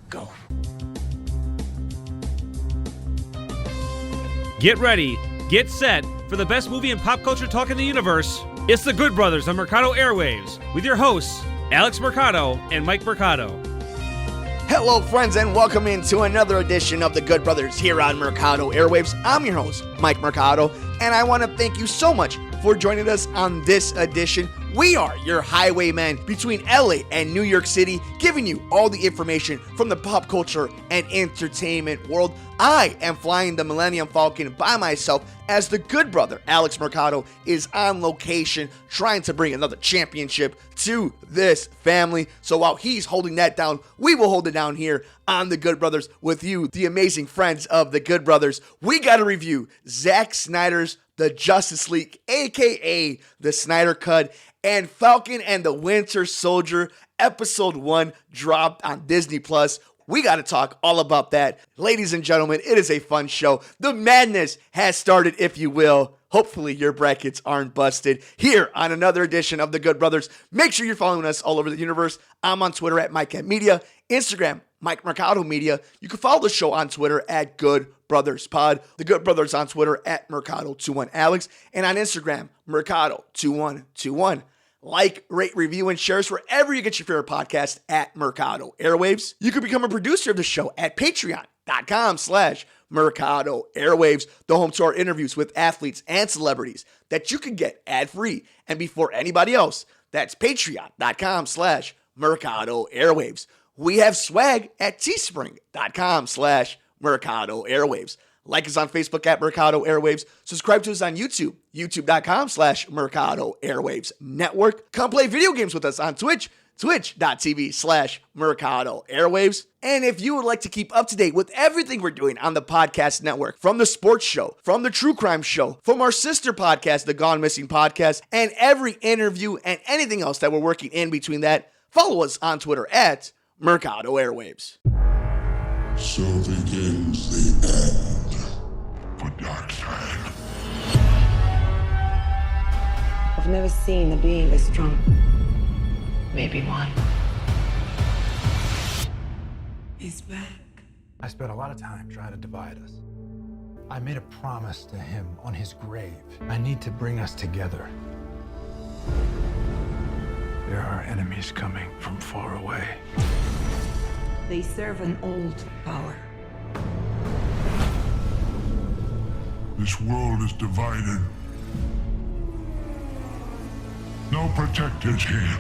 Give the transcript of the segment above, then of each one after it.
go. Get ready, get set for the best movie and pop culture talk in the universe. It's The Good Brothers on Mercado Airwaves with your hosts, Alex Mercado and Mike Mercado. Hello, friends, and welcome into another edition of The Good Brothers here on Mercado Airwaves. I'm your host, Mike Mercado, and I want to thank you so much for joining us on this edition. We are your highwaymen between LA and New York City, giving you all the information from the pop culture and entertainment world. I am flying the Millennium Falcon by myself as the good brother, Alex Mercado, is on location trying to bring another championship to this family. So while he's holding that down, we will hold it down here on The Good Brothers with you, the amazing friends of The Good Brothers. We got to review Zack Snyder's The Justice League, aka the Snyder Cut, and Falcon and the Winter Soldier Episode 1 dropped on Disney+. We got to talk all about that. Ladies and gentlemen, it is a fun show. The madness has started, if you will. Hopefully your brackets aren't busted here on another edition of The Good Brothers. Make sure you're following us all over the universe. I'm on Twitter at MikeMedia, Instagram, Mike Mercado Media. You can follow the show on Twitter at Good Brothers Pod. The Good Brothers on Twitter at Mercado21Alex, and on Instagram, Mercado2121. Like, rate, review, and share us wherever you get your favorite podcast at Mercado Airwaves. You can become a producer of the show at patreon.com/Mercado Airwaves, the home to our interviews with athletes and celebrities that you can get ad-free and before anybody else. That's patreon.com/Mercado Airwaves. We have swag at teespring.com/Mercado Airwaves. Like us on Facebook at Mercado Airwaves. Subscribe to us on YouTube, youtube.com/Mercado Airwaves Network. Come play video games with us on Twitch, twitch.tv/Mercado Airwaves. And if you would like to keep up to date with everything we're doing on the podcast network, from the sports show, from the true crime show, from our sister podcast, the Gone Missing Podcast, and every interview and anything else that we're working in between that, follow us on Twitter at Mercado Airwaves. So begins the end for Darkseid. I've never seen a being this strong. Maybe one. He's back. I spent a lot of time trying to divide us. I made a promise to him on his grave. I need to bring us together. There are enemies coming from far away. They serve an old power. This world is divided. No protectors here.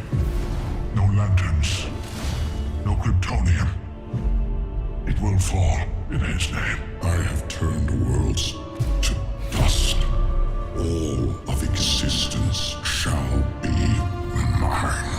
No lanterns. No Kryptonian. It will fall in his name. I have turned worlds to dust. All of existence shall be mine.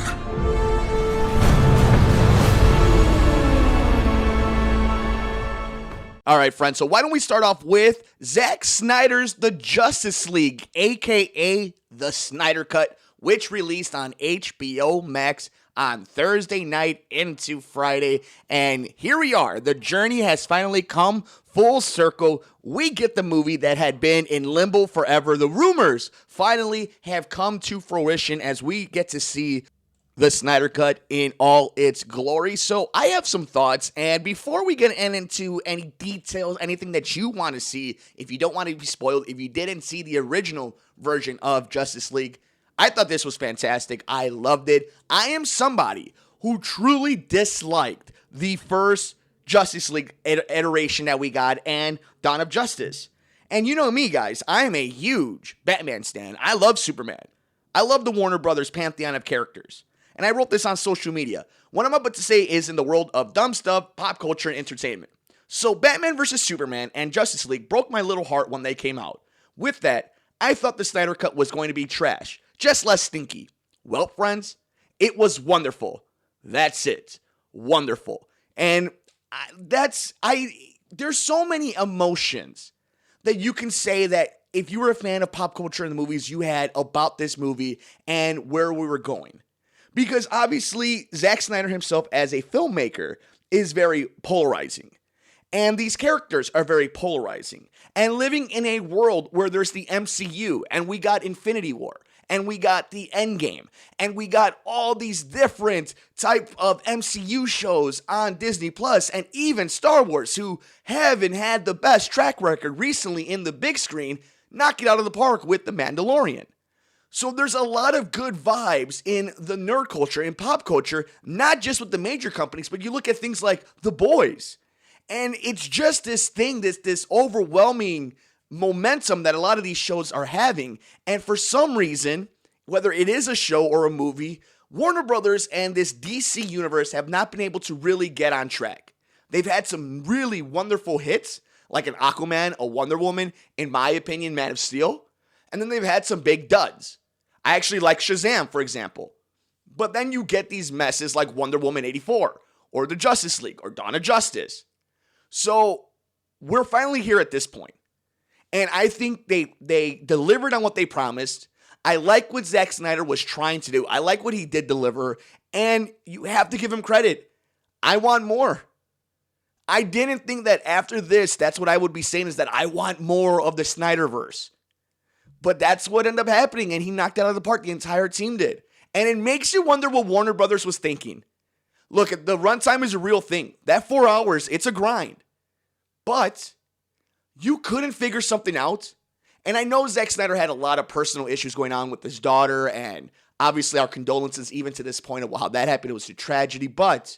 All right, friends, so why don't we start off with Zack Snyder's The Justice League, a.k.a. The Snyder Cut, which released on HBO Max on Thursday night into Friday. And here we are. The journey has finally come full circle. We get the movie that had been in limbo forever. The rumors finally have come to fruition as we get to see the Snyder Cut in all its glory. So I have some thoughts, and before we get into any details, anything that you want to see, if you don't want to be spoiled, if you didn't see the original version of Justice League, I thought this was fantastic. I loved it. I am somebody who truly disliked the first Justice League iteration that we got and Dawn of Justice. And you know me, guys, I am a huge Batman stan. I love Superman. I love the Warner Brothers pantheon of characters. And I wrote this on social media. What I'm about to say is in the world of dumb stuff, pop culture, and entertainment. So Batman vs. Superman and Justice League broke my little heart when they came out. With that, I thought the Snyder Cut was going to be trash, just less stinky. Well, friends, it was wonderful. That's it. Wonderful. And there's so many emotions that you can say that if you were a fan of pop culture and the movies you had about this movie and where we were going. Because obviously, Zack Snyder himself as a filmmaker is very polarizing. And these characters are very polarizing. And living in a world where there's the MCU, and we got Infinity War, and we got the Endgame, and we got all these different type of MCU shows on Disney Plus, and even Star Wars, who haven't had the best track record recently in the big screen, knock it out of the park with The Mandalorian. So there's a lot of good vibes in the nerd culture, in pop culture, not just with the major companies, but you look at things like The Boys. And it's just this thing, this overwhelming momentum that a lot of these shows are having. And for some reason, whether it is a show or a movie, Warner Brothers and this DC universe have not been able to really get on track. They've had some really wonderful hits, like an Aquaman, a Wonder Woman, in my opinion, Man of Steel. And then they've had some big duds. I actually like Shazam, for example. But then you get these messes like Wonder Woman 84, or the Justice League, or Dawn of Justice. So we're finally here at this point. And I think they delivered on what they promised. I like what Zack Snyder was trying to do. I like what he did deliver. And you have to give him credit. I want more. I didn't think that after this, that's what I would be saying, is that I want more of the Snyderverse. But that's what ended up happening, and he knocked it out of the park. The entire team did. And it makes you wonder what Warner Brothers was thinking. Look, the runtime is a real thing. That 4 hours, it's a grind. But you couldn't figure something out. And I know Zack Snyder had a lot of personal issues going on with his daughter, and obviously our condolences even to this point of how that happened. It was a tragedy. But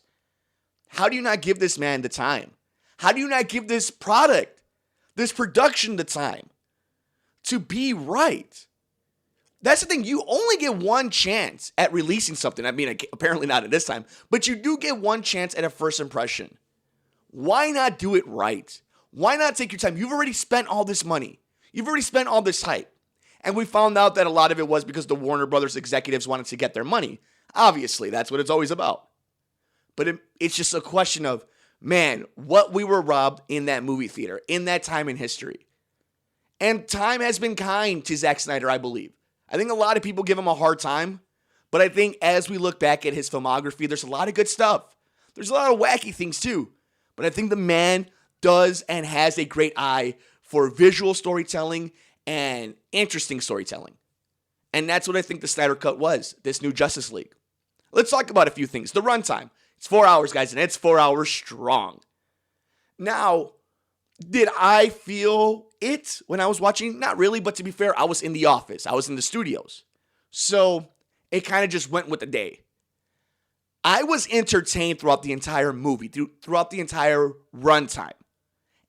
how do you not give this man the time? How do you not give this product, this production, the time to be right? That's the thing. You only get one chance at releasing something. I mean, apparently not at this time, but you do get one chance at a first impression. Why not do it right? Why not take your time? You've already spent all this money. You've already spent all this hype. And we found out that a lot of it was because the Warner Brothers executives wanted to get their money. Obviously, that's what it's always about. But it's just a question of, man, what we were robbed in that movie theater, in that time in history. And time has been kind to Zack Snyder, I believe. I think a lot of people give him a hard time. But I think as we look back at his filmography, there's a lot of good stuff. There's a lot of wacky things too. But I think the man does and has a great eye for visual storytelling and interesting storytelling. And that's what I think the Snyder Cut was, this new Justice League. Let's talk about a few things. The runtime. It's 4 hours, guys, and it's 4 hours strong. Now, did I feel it when I was watching? Not really, but to be fair, I was in the office. I was in the studios. So it kind of just went with the day. I was entertained throughout the entire movie, throughout the entire runtime.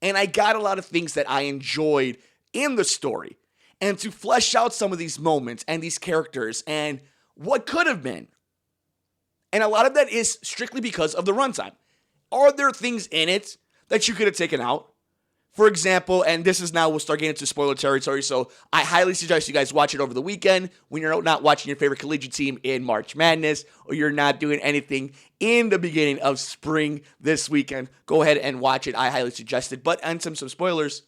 And I got a lot of things that I enjoyed in the story. And to flesh out some of these moments and these characters and what could have been. And a lot of that is strictly because of the runtime. Are there things in it that you could have taken out? For example, and this is now, we'll start getting into spoiler territory, so I highly suggest you guys watch it over the weekend when you're not watching your favorite collegiate team in March Madness, or you're not doing anything in the beginning of spring this weekend. Go ahead and watch it. I highly suggest it. But on some spoilers,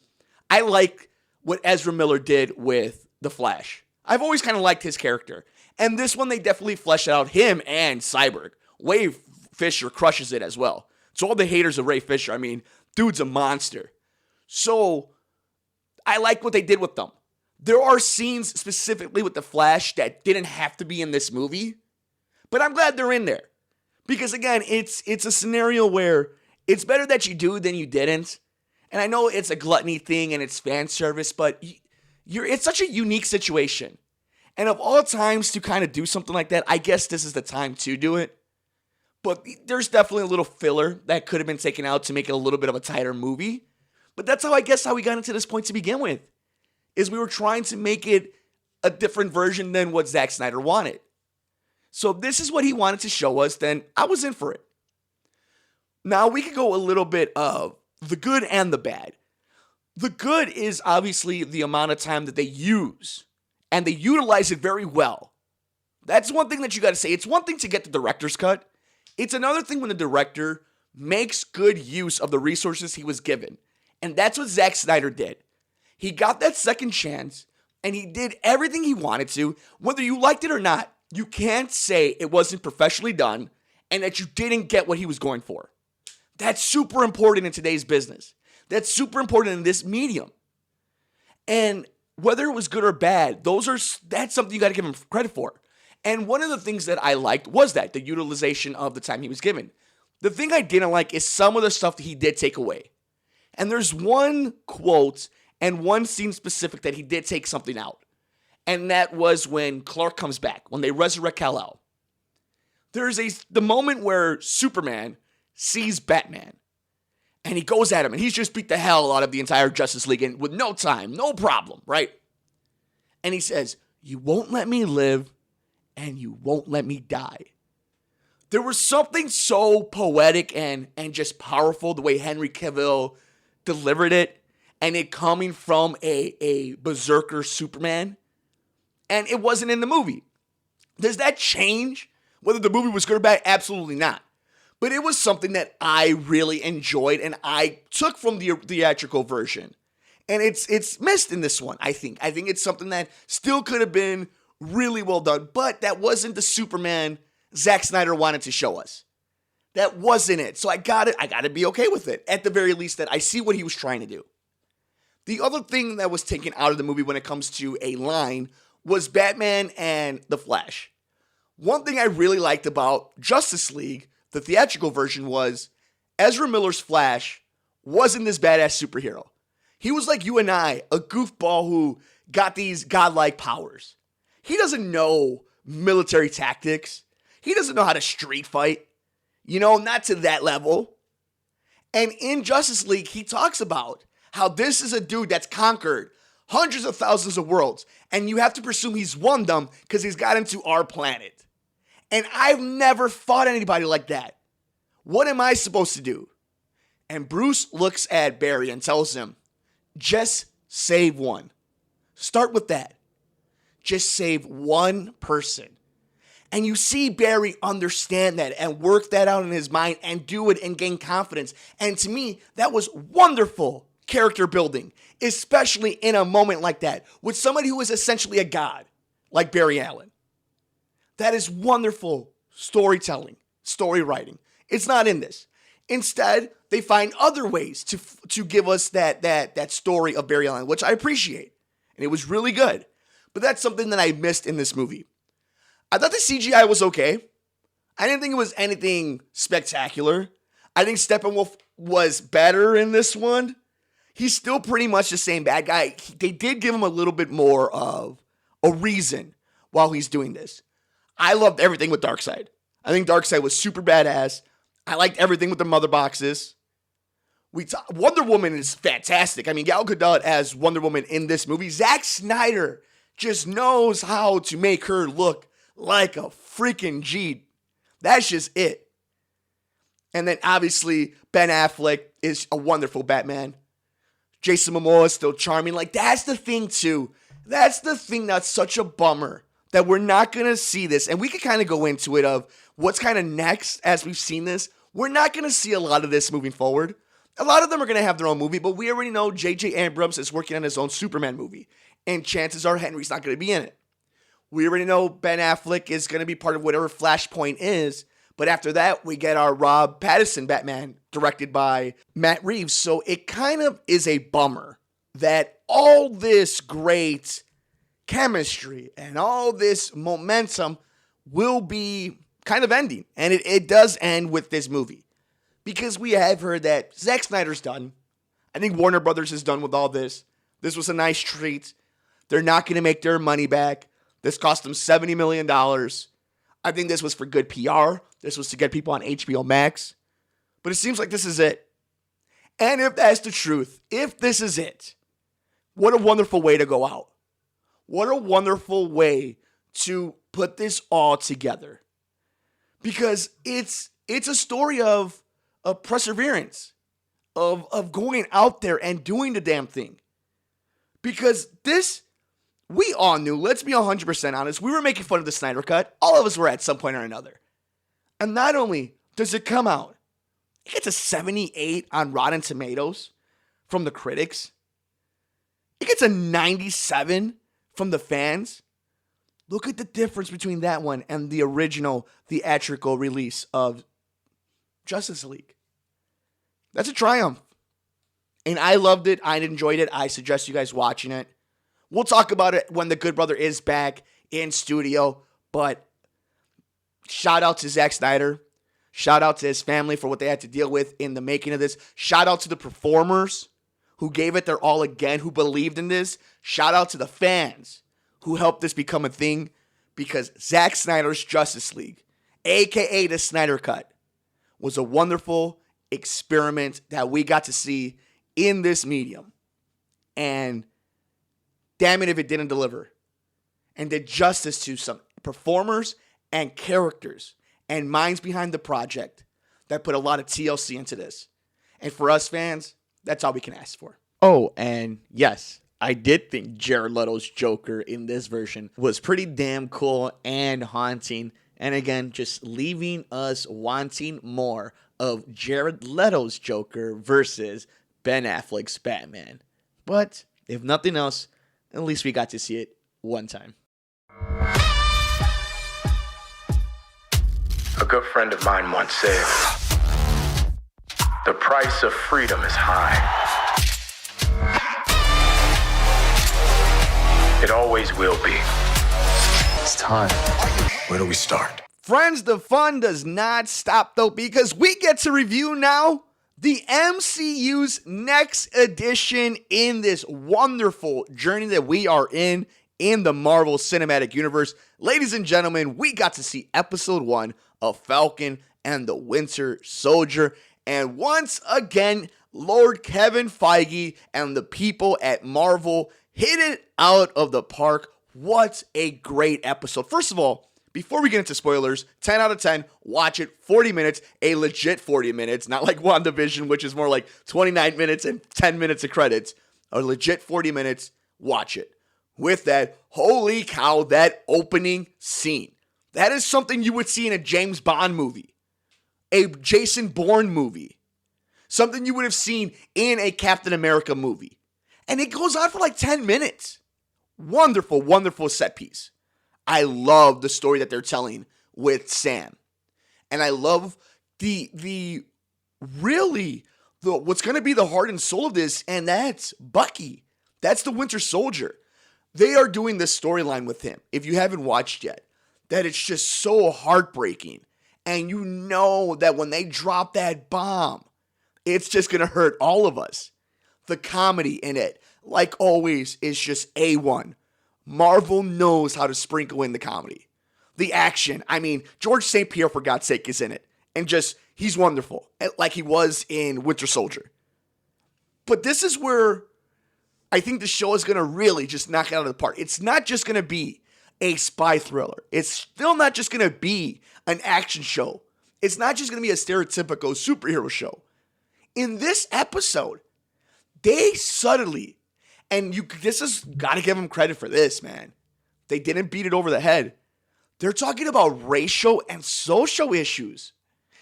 I like what Ezra Miller did with The Flash. I've always kind of liked his character. And this one, they definitely fleshed out him and Cyborg. Ray Fisher crushes it as well. So all the haters of Ray Fisher, I mean, dude's a monster. So I like what they did with them. There are scenes specifically with the Flash that didn't have to be in this movie, but I'm glad they're in there. Because again, it's a scenario where it's better that you do than you didn't. And I know it's a gluttony thing and it's fan service, but it's such a unique situation. And of all times to kind of do something like that, I guess this is the time to do it. But there's definitely a little filler that could have been taken out to make it a little bit of a tighter movie. But that's how we got into this point to begin with. Is we were trying to make it a different version than what Zack Snyder wanted. So if this is what he wanted to show us, then I was in for it. Now we could go a little bit of the good and the bad. The good is obviously the amount of time that they use. And they utilize it very well. That's one thing that you got to say. It's one thing to get the director's cut. It's another thing when the director makes good use of the resources he was given. And that's what Zack Snyder did. He got that second chance, and he did everything he wanted to. Whether you liked it or not, you can't say it wasn't professionally done and that you didn't get what he was going for. That's super important in today's business. That's super important in this medium. And whether it was good or bad, that's something you got to give him credit for. And one of the things that I liked was the utilization of the time he was given. The thing I didn't like is some of the stuff that he did take away. And there's one quote and one scene specific that he did take something out. And that was when Clark comes back, when they resurrect Kal-El. There's the moment where Superman sees Batman. And he goes at him, and he's just beat the hell out of the entire Justice League and with no time, no problem, right? And he says, "You won't let me live, and you won't let me die." There was something so poetic and just powerful the way Henry Cavill delivered it, and it coming from a berserker Superman, and it wasn't in the movie. Does that change whether the movie was good or bad? Absolutely not. But it was something that I really enjoyed and I took from the theatrical version. And it's missed in this one, I think. I think it's something that still could have been really well done, but that wasn't the Superman Zack Snyder wanted to show us. That wasn't it. So I got to be okay with it. At the very least, that I see what he was trying to do. The other thing that was taken out of the movie when it comes to a line was Batman and the Flash. One thing I really liked about Justice League, the theatrical version, was Ezra Miller's Flash wasn't this badass superhero. He was like you and I, a goofball who got these godlike powers. He doesn't know military tactics. He doesn't know how to street fight. Not to that level. And in Justice League, he talks about how this is a dude that's conquered hundreds of thousands of worlds, and you have to presume he's won them because he's got into our planet. And I've never fought anybody like that. What am I supposed to do? And Bruce looks at Barry and tells him, just save one. Start with that. Just save one person. And you see Barry understand that and work that out in his mind and do it and gain confidence. And to me, that was wonderful character building, especially in a moment like that with somebody who is essentially a god like Barry Allen. That is wonderful storytelling, story writing. It's not in this. Instead, they find other ways to give us that story of Barry Allen, which I appreciate. And it was really good. But that's something that I missed in this movie. I thought the CGI was okay. I didn't think it was anything spectacular. I think Steppenwolf was better in this one. He's still pretty much the same bad guy. They did give him a little bit more of a reason while he's doing this. I loved everything with Darkseid. I think Darkseid was super badass. I liked everything with the mother boxes. Wonder Woman is fantastic. I mean, Gal Gadot as Wonder Woman in this movie. Zack Snyder just knows how to make her look like a freaking G. That's just it. And then obviously Ben Affleck is a wonderful Batman. Jason Momoa is still charming. Like, that's the thing too. That's the thing that's such a bummer that we're not going to see this. And we could kind of go into it of what's kind of next as we've seen this. We're not going to see a lot of this moving forward. A lot of them are going to have their own movie, but we already know J.J. Abrams is working on his own Superman movie. And chances are Henry's not going to be in it. We already know Ben Affleck is going to be part of whatever Flashpoint is. But after that, we get our Rob Pattinson Batman directed by Matt Reeves. So it kind of is a bummer that all this great chemistry and all this momentum will be kind of ending. And it does end with this movie. Because we have heard that Zack Snyder's done. I think Warner Brothers is done with all this. This was a nice treat. They're not going to make their money back. This cost them $70 million. I think this was for good PR. This was to get people on HBO Max. But it seems like this is it. And if that's the truth, if this is it, what a wonderful way to go out. What a wonderful way to put this all together. Because it's a story of perseverance, of going out there and doing the damn thing. Because this, we all knew, let's be 100% honest, we were making fun of the Snyder Cut. All of us were at some point or another. And not only does it come out, it gets a 78 on Rotten Tomatoes from the critics. It gets a 97 from the fans. Look at the difference between that one and the original theatrical release of Justice League. That's a triumph. And I loved it. I enjoyed it. I suggest you guys watching it. We'll talk about it when the Good Brother is back in studio, but shout out to Zack Snyder. Shout out to his family for what they had to deal with in the making of this. Shout out to the performers who gave it their all again, who believed in this. Shout out to the fans who helped this become a thing, because Zack Snyder's Justice League, aka the Snyder Cut, was a wonderful experiment that we got to see in this medium. And damn it if it didn't deliver and did justice to some performers and characters and minds behind the project that put a lot of TLC into this. And for us fans, that's all we can ask for. Oh, and yes, I did think Jared Leto's Joker in this version was pretty damn cool and haunting. And again, just leaving us wanting more of Jared Leto's Joker versus Ben Affleck's Batman. But if nothing else, at least we got to see it one time. A good friend of mine once said, "The price of freedom is high. It always will be. It's time. Where do we start?" Friends, the fun does not stop though, because we get to review now the MCU's next edition in this wonderful journey that we are in the Marvel Cinematic Universe. Ladies and gentlemen, we got to see episode 1 of Falcon and the Winter Soldier. And once again, Lord Kevin Feige and the people at Marvel hit it out of the park. What a great episode. First of all, before we get into spoilers, 10 out of 10, watch it, 40 minutes, a legit 40 minutes, not like WandaVision, which is more like 29 minutes and 10 minutes of credits. A legit 40 minutes, watch it. With that, holy cow, that opening scene. That is something you would see in a James Bond movie, a Jason Bourne movie, something you would have seen in a Captain America movie. And it goes on for like 10 minutes. Wonderful, wonderful set piece. I love the story that they're telling with Sam. And I love the what's going to be the heart and soul of this, and that's Bucky. That's the Winter Soldier. They are doing this storyline with him, if you haven't watched yet, that it's just so heartbreaking. And you know that when they drop that bomb, it's just going to hurt all of us. The comedy in it, like always, is just A1. Marvel knows how to sprinkle in the comedy. The action, I mean, George St. Pierre, for God's sake, is in it. And just, he's wonderful, like he was in Winter Soldier. But this is where I think the show is going to really just knock it out of the park. It's not just going to be a spy thriller. It's still not just going to be an action show. It's not just going to be a stereotypical superhero show. In this episode, they subtly, and this is got to give them credit for this, man. They didn't beat it over the head. They're talking about racial and social issues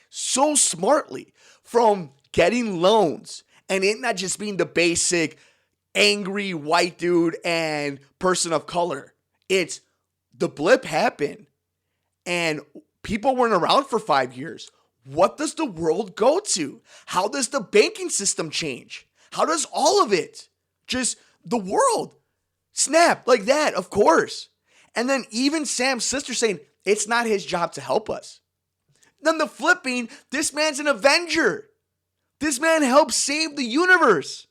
so smartly, from getting loans and it not just being the basic angry white dude and person of color. It's the blip happened and people weren't around for 5 years. What does the world go to? How does the banking system change? How does all of it, just the world, snap like that? Of course. And then even Sam's sister saying it's not his job to help us. Then the flipping, this man's an Avenger. This man helps save the universe.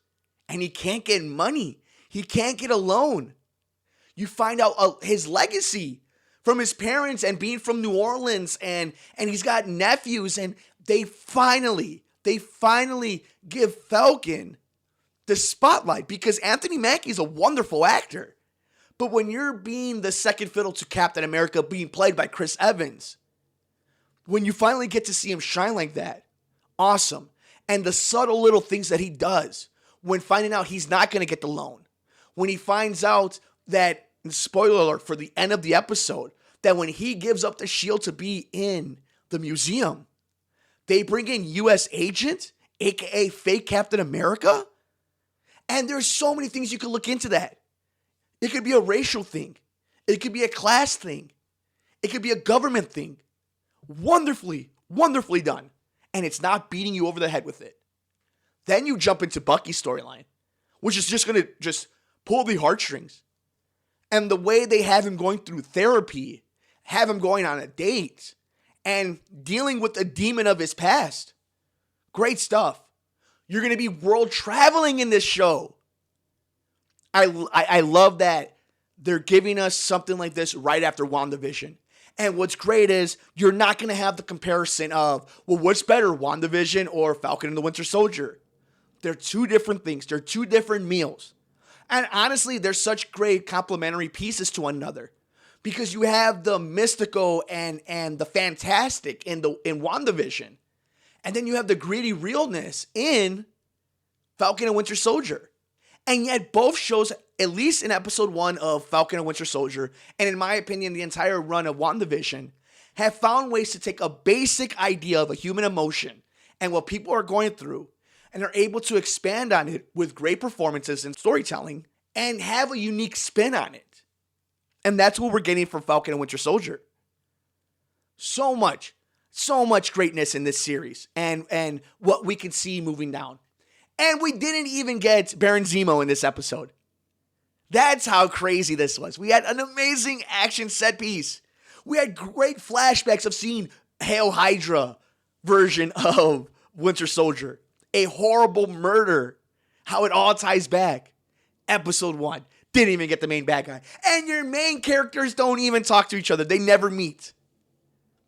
And he can't get money. He can't get a loan. You find out his legacy from his parents and being from New Orleans, and he's got nephews, and they finally give Falcon the spotlight, because Anthony Mackie is a wonderful actor. But when you're being the second fiddle to Captain America, being played by Chris Evans, when you finally get to see him shine like that, awesome. And the subtle little things that he does when finding out he's not going to get the loan, when he finds out that, spoiler alert for the end of the episode, that when he gives up the shield to be in the museum, they bring in U.S. agent, aka fake Captain America. And there's so many things you could look into that. It could be a racial thing. It could be a class thing. It could be a government thing. Wonderfully, wonderfully done. And it's not beating you over the head with it. Then you jump into Bucky's storyline, which is just going to just pull the heartstrings. And the way they have him going through therapy, have him going on a date, and dealing with the demon of his past. Great stuff. You're going to be world traveling in this show. I love that they're giving us something like this right after WandaVision. And what's great is you're not going to have the comparison of, well, what's better, WandaVision or Falcon and the Winter Soldier? They're two different things. They're two different meals. And honestly, they're such great complementary pieces to one another. Because you have the mystical and the fantastic in WandaVision. And then you have the gritty realness in Falcon and Winter Soldier. And yet both shows, at least in episode 1 of Falcon and Winter Soldier, and in my opinion, the entire run of WandaVision, have found ways to take a basic idea of a human emotion and what people are going through, and are able to expand on it with great performances and storytelling, and have a unique spin on it. And that's what we're getting from Falcon and Winter Soldier. So much greatness in this series, and what we can see moving down. And we didn't even get Baron Zemo in this episode. That's how crazy this was. We had an amazing action set piece. We had great flashbacks of seeing Hail Hydra version of Winter Soldier. A horrible murder. How it all ties back. Episode 1. Didn't even get the main bad guy. And your main characters don't even talk to each other. They never meet.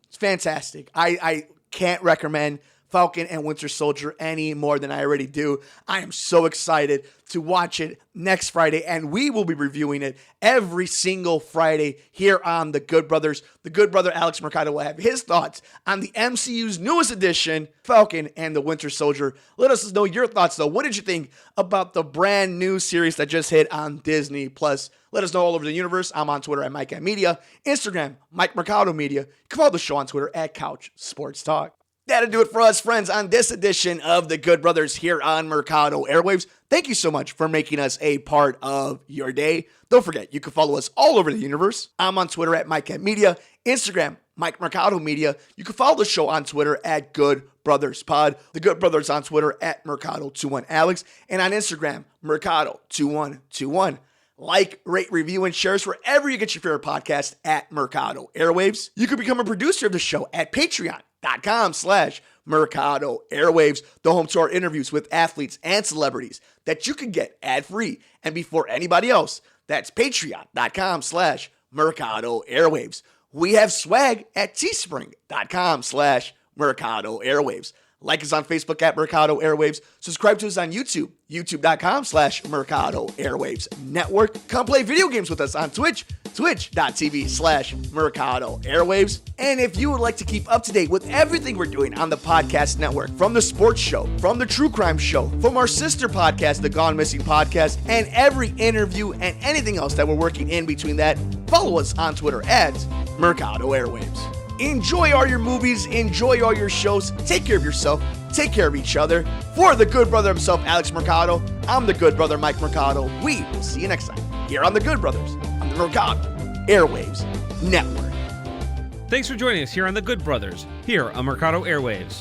It's fantastic. I can't recommend Falcon and Winter Soldier any more than I already do. I am so excited to watch it next Friday, and we will be reviewing it every single Friday here on The Good Brothers. The Good Brother Alex Mercado will have his thoughts on the MCU's newest edition, Falcon and the Winter Soldier. Let us know your thoughts, though. What did you think about the brand new series that just hit on Disney Plus? Let us know all over the universe. I'm on Twitter at Mike Media, Instagram, Mike Mercado Media. You can follow the show on Twitter at Couch Sports Talk. That'll do it for us, friends, on this edition of The Good Brothers here on Mercado Airwaves. Thank you so much for making us a part of your day. Don't forget, you can follow us all over the universe. I'm on Twitter at Mike Media, Instagram, Mike Mercado Media. You can follow the show on Twitter at Good Brothers Pod. The Good Brothers on Twitter at Mercado21Alex, and on Instagram, Mercado2121. Like, rate, review, and share us wherever you get your favorite podcast at Mercado Airwaves. You can become a producer of the show at Patreon.com/Mercado Airwaves, the home to our interviews with athletes and celebrities that you can get ad-free and before anybody else. That's Patreon.com/Mercado Airwaves. We have swag at Teespring.com/Mercado Airwaves. Like us on Facebook at Mercado Airwaves. Subscribe to us on YouTube, youtube.com/Mercado Airwaves Network. Come play video games with us on Twitch, twitch.tv/Mercado Airwaves. And if you would like to keep up to date with everything we're doing on the podcast network, from the sports show, from the true crime show, from our sister podcast, the Gone Missing Podcast, and every interview and anything else that we're working in between that, follow us on Twitter at Mercado Airwaves. Enjoy all your movies, enjoy all your shows, take care of yourself, take care of each other. For the Good Brother himself, Alex Mercado, I'm the Good Brother, Mike Mercado. We will see you next time here on The Good Brothers on the Mercado Airwaves Network. Thanks for joining us here on The Good Brothers, here on Mercado Airwaves.